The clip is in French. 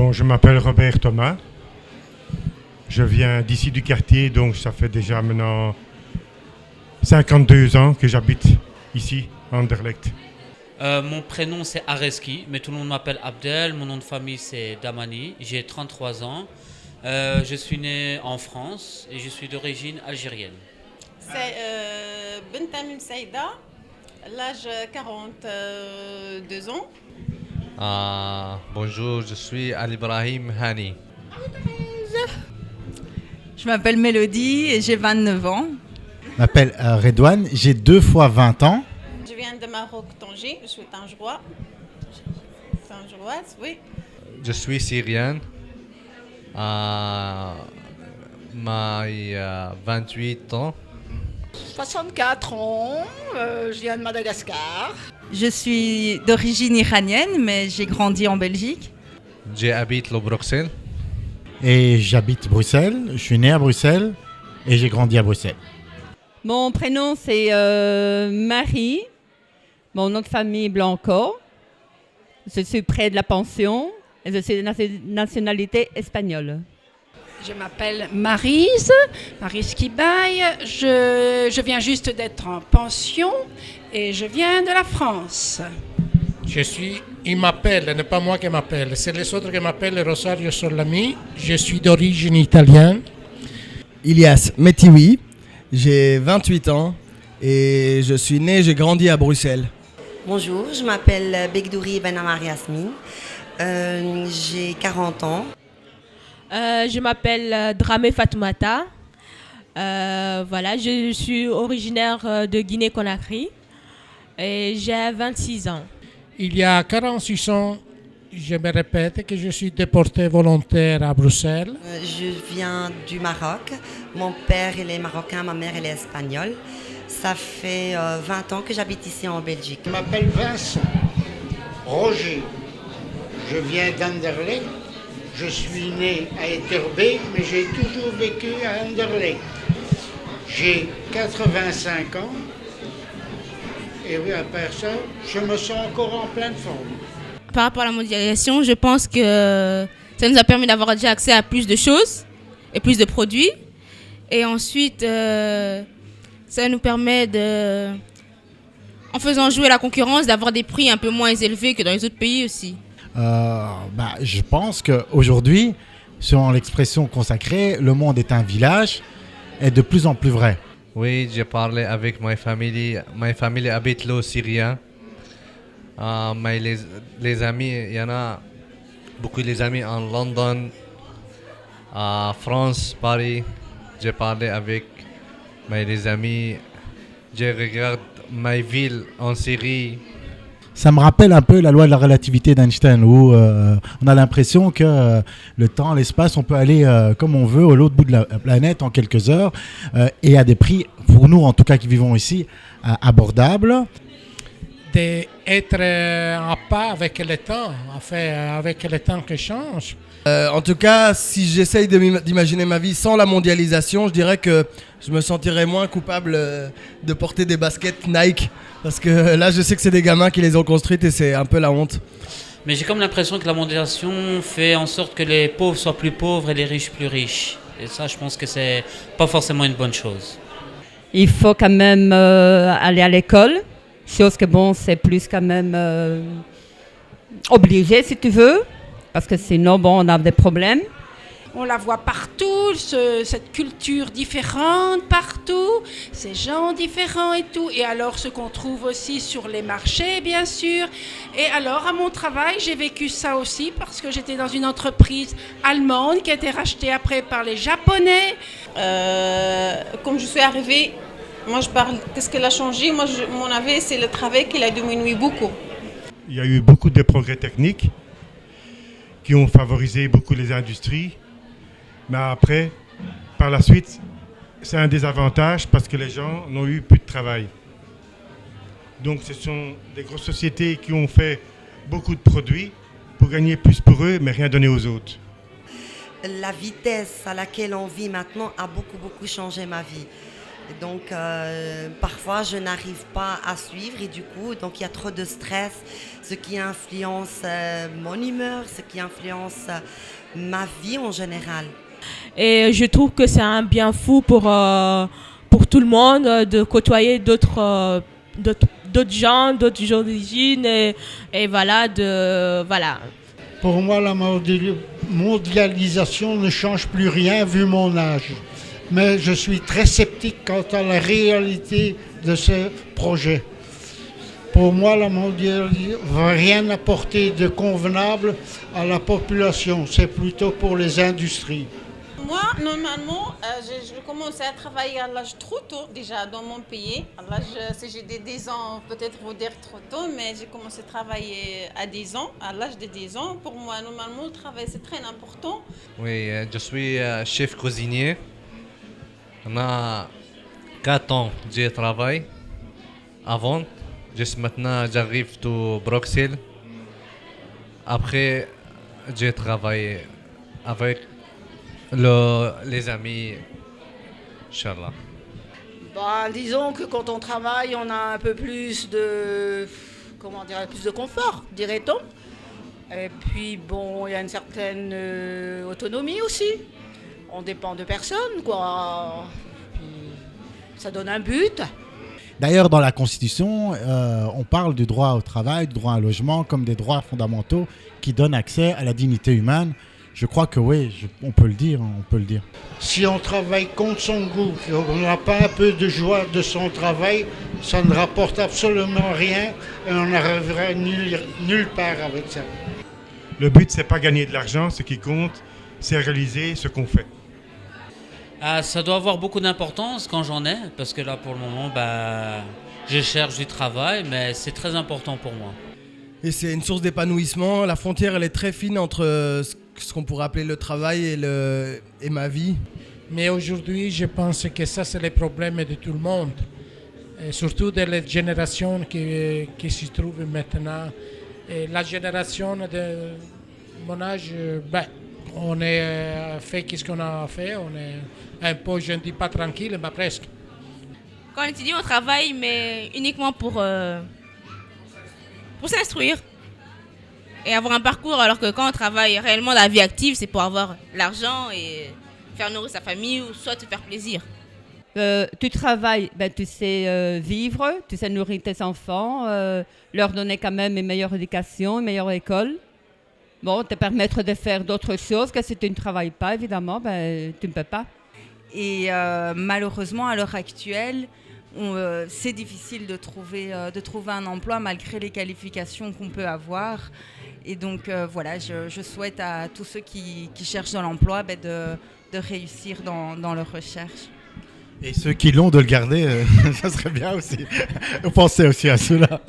Bon, je m'appelle Robert Thomas. Je viens d'ici du quartier, donc ça fait déjà maintenant 52 ans que j'habite ici, à Anderlecht. Mon prénom c'est Areski, mais tout le monde m'appelle Abdel. Mon nom de famille c'est Damani. J'ai 33 ans. Je suis né en France et je suis d'origine algérienne. C'est Bentamim Saïda, l'âge 42 ans. Bonjour, je suis Ali Ibrahim Hani. Je m'appelle Mélodie et j'ai 29 ans. Je m'appelle Redouane, j'ai 2 fois 20 ans. Je viens de Maroc, Tanger, je suis tangerois. Tangeroise, oui. Je suis syrien. J'ai 28 ans. 64 ans, je viens de Madagascar. Je suis d'origine iranienne, mais j'ai grandi en Belgique. J'habite à Bruxelles. Et j'habite Bruxelles, je suis né à Bruxelles et j'ai grandi à Bruxelles. Mon prénom c'est Marie. Mon nom de famille Blanco. Je suis près de la pension et je suis de nationalité espagnole. Je m'appelle Maryse Kibaye. Je viens juste d'être en pension et je viens de la France. Il m'appelle, ce n'est pas moi qui m'appelle, c'est les autres qui m'appellent Rosario Solami. Je suis d'origine italienne. Ilias Metiwi, j'ai 28 ans et je suis né, j'ai grandi à Bruxelles. Bonjour, je m'appelle Begdouri Benamar Yasmine, j'ai 40 ans. Je m'appelle Dramé Fatoumata. Voilà, je suis originaire de Guinée-Conakry et j'ai 26 ans. Il y a 46 ans, je me répète que je suis déporté volontaire à Bruxelles. Je viens du Maroc. Mon père il est marocain, ma mère elle est espagnole. Ça fait 20 ans que j'habite ici en Belgique. Je m'appelle Vincent Roger. Je viens d'Anderlecht. Je suis né à Etterbeek, mais j'ai toujours vécu à Anderlecht. J'ai 85 ans. Et oui, à part ça, je me sens encore en pleine forme. Par rapport à la mondialisation, je pense que ça nous a permis d'avoir déjà accès à plus de choses et plus de produits. Et ensuite, ça nous permet en faisant jouer la concurrence, d'avoir des prix un peu moins élevés que dans les autres pays aussi. Je pense qu'aujourd'hui, selon l'expression consacrée, le monde est un village, est de plus en plus vrai. Oui, j'ai parlé avec ma famille. Ma famille habite au Syrien. Mais les amis, il y en a beaucoup les amis en London, en France, Paris. J'ai parlé avec mes amis. Je regarde ma ville en Syrie. Ça me rappelle un peu la loi de la relativité d'Einstein où on a l'impression que le temps, l'espace, on peut aller comme on veut au l'autre bout de la planète en quelques heures et à des prix, pour nous en tout cas qui vivons ici, abordables. D'être en pas avec le temps, avec le temps qui change. En tout cas, si j'essaye d'imaginer ma vie sans la mondialisation, je dirais que je me sentirais moins coupable de porter des baskets Nike. Parce que là, je sais que c'est des gamins qui les ont construites et c'est un peu la honte. Mais j'ai comme l'impression que la mondialisation fait en sorte que les pauvres soient plus pauvres et les riches plus riches. Et ça, je pense que c'est pas forcément une bonne chose. Il faut quand même aller à l'école, chose que c'est plus quand même obligé si tu veux, parce que sinon on a des problèmes. On la voit partout, cette culture différente partout, ces gens différents et tout. Et alors ce qu'on trouve aussi sur les marchés, bien sûr. Et alors à mon travail, j'ai vécu ça aussi parce que j'étais dans une entreprise allemande qui a été rachetée après par les Japonais. Comme je suis arrivée, moi je parle, qu'est-ce qu'elle a changé? Moi, mon avis, c'est le travail qui a diminué beaucoup. Il y a eu beaucoup de progrès techniques qui ont favorisé beaucoup les industries. Mais après, par la suite, c'est un désavantage parce que les gens n'ont eu plus de travail. Donc ce sont des grosses sociétés qui ont fait beaucoup de produits pour gagner plus pour eux, mais rien donner aux autres. La vitesse à laquelle on vit maintenant a beaucoup changé ma vie. Et donc, parfois, je n'arrive pas à suivre et du coup, donc il y a trop de stress, ce qui influence mon humeur, ce qui influence ma vie en général. Et je trouve que c'est un bien fou pour tout le monde de côtoyer d'autres gens, d'autres origines et voilà, voilà. Pour moi, la mondialisation ne change plus rien vu mon âge. Mais je suis très sceptique quant à la réalité de ce projet. Pour moi, la mondialisation ne va rien apporter de convenable à la population. C'est plutôt pour les industries. Moi, normalement, je commençais à travailler à l'âge trop tôt, déjà dans mon pays. À l'âge, si j'ai des 10 ans, peut-être vous dire trop tôt, mais j'ai commencé à travailler à 10 ans, à l'âge de 10 ans. Pour moi, normalement, le travail, c'est très important. Oui, je suis chef cuisinier. On a 4 ans que je travaille. Avant, juste maintenant, j'arrive à Bruxelles. Après, je travaille avec les amis, Inch'Allah. Disons que quand on travaille, on a un peu plus de, plus de confort, dirait-on. Et puis bon, il y a une certaine autonomie aussi. On dépend de personne, quoi. Puis, ça donne un but. D'ailleurs, dans la Constitution, on parle du droit au travail, du droit à un logement comme des droits fondamentaux qui donnent accès à la dignité humaine. Je crois que oui, on peut le dire, Si on travaille contre son goût, qu'on n'a pas un peu de joie de son travail, ça ne rapporte absolument rien et on n'arrivera nulle part avec ça. Le but, c'est pas gagner de l'argent, ce qui compte, c'est réaliser ce qu'on fait. Ça doit avoir beaucoup d'importance quand j'en ai, parce que là, pour le moment, je cherche du travail, mais c'est très important pour moi. Et c'est une source d'épanouissement. La frontière, elle est très fine entre ce qu'on pourrait appeler le travail et ma vie. Mais aujourd'hui, je pense que ça, c'est le problème de tout le monde. Et surtout de la génération qui se trouve maintenant. Et la génération de mon âge, on a fait ce qu'on a fait. On est un peu, je ne dis pas tranquille, mais presque. Quand on étudie, on travaille, mais uniquement pour s'instruire et avoir un parcours, alors que quand on travaille réellement la vie active, c'est pour avoir l'argent et faire nourrir sa famille ou soit te faire plaisir. Tu travailles, tu sais vivre, tu sais nourrir tes enfants, leur donner quand même une meilleure éducation, une meilleure école. Bon, te permettre de faire d'autres choses que si tu ne travailles pas, évidemment, tu ne peux pas. Et malheureusement, à l'heure actuelle, c'est difficile de trouver un emploi malgré les qualifications qu'on peut avoir. Et donc voilà, je souhaite à tous ceux qui cherchent dans l'emploi de réussir dans leur recherche. Et ceux qui l'ont, de le garder, ça serait bien aussi. Pensez aussi à cela.